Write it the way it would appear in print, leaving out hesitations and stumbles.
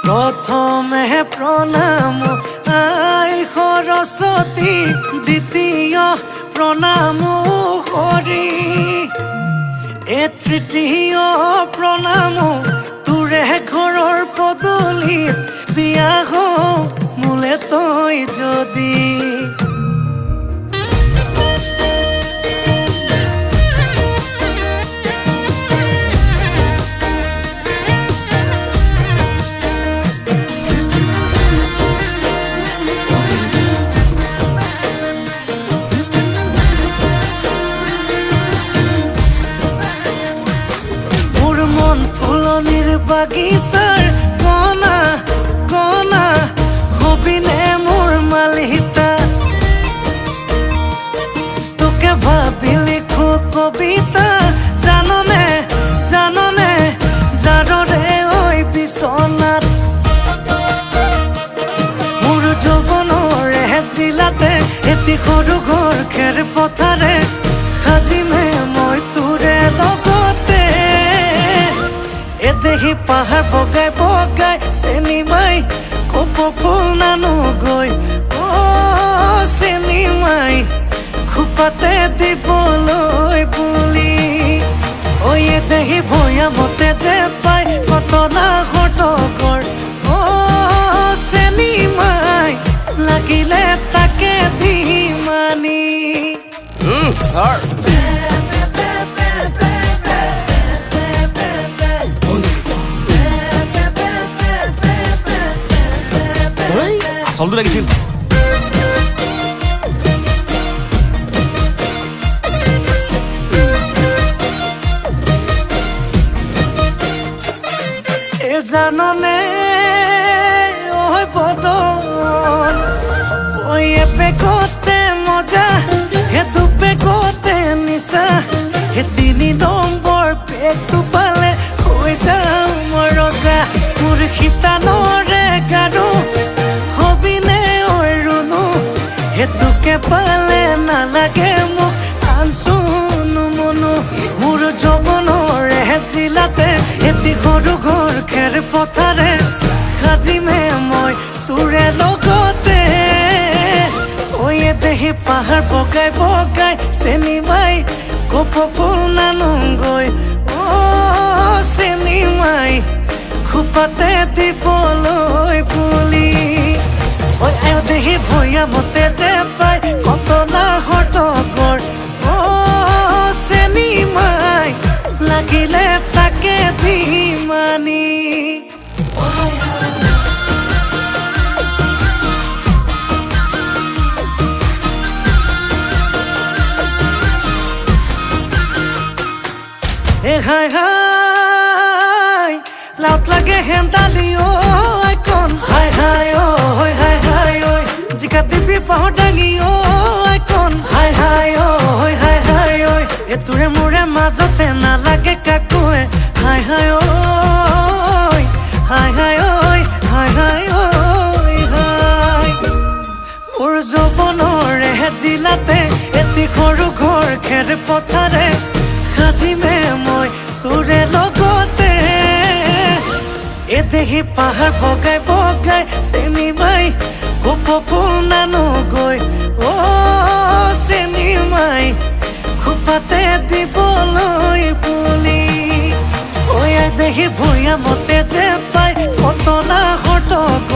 প্ৰথমে প্ৰণাম আই সৰস্বতী, দ্বিতীয় প্ৰণাম হৰি, এ তৃতীয় প্ৰণাম তোৰে ঘৰৰ পদূলিত বিয়া হওঁ মোলে তই যদি। ফুলনিৰ বাগিচাৰ কণা কণা হবিনে মোৰ মালিতা, তোকে ভাবি লিখো কবিতা, জাননে জাননে জাৰৰে ঐ বিচনাত। মোৰ যৌৱনৰে জিলাতে এটি সৰু ঘৰ খেৰ পথাৰে সাজিমে মই তোৰে লগতে। দেহি পাহাৰ বগাই বগাই চেনিমাই কপৌ ফুল নানো গৈ, চেনিমাই খোপাতে দিবলৈ বুলি। দেহি ভৈয়ামতে যে পাই কটনা ঘটকৰ, চেনিমাই লাগিলে তাকে দি মানি। আচলটো লাগিছিল। জাননে ঐ বদন, এ পেকতে মজা, হে দুপেকতে নিচা, হে 3 নম্বৰ পেকটো পালে হৈ যাম মই ৰজা। মোৰ শীতানৰে গাৰু হবিনে ঐ ৰুণু, হেতুকে পালে নালাগে মোক আনচুনো মনো। মোৰ যৌৱনৰে জিলাতে এটি সৰু ঘৰ খেৰ পথাৰে সাজিমে মই তোৰে লগতে। দেহি পাহাৰ বগাই বগাই চেনিমাই কপৌ ফুল নানোগৈ, চেনিমাই খোপাতে দিবলৈ বুলি। দেহি ভৈয়ামতে যে পাই কটনা ঘটকৰ, চেনিমাই লাগিলে তাকে দি মানি। হাই হাই লাউত লাগে হেন্দালি আইকন, হাই হাই হাই হাই জিকা দিবি পাহৰ দাঙি আইকন, হাই হাই হাই হাই তোৰে মোৰে মাজতে নালাগে কাকোৱে, হাই হাই হাই হাই হাই হাই হাই। মোৰ যৌৱনৰে জিলাতে এটি সৰু ঘৰ খেৰ পথাৰে সাজিমে মই তোৰে লগতে। দেহি পাহাৰ বগাই বগাই চেনিমাই কপৌ ফুল নানোগৈ, চেনিমাই খোপাতে দিবলৈ বুলি। দেহি ভৈয়ামতে যে পাই কটনা ঘটকৰ,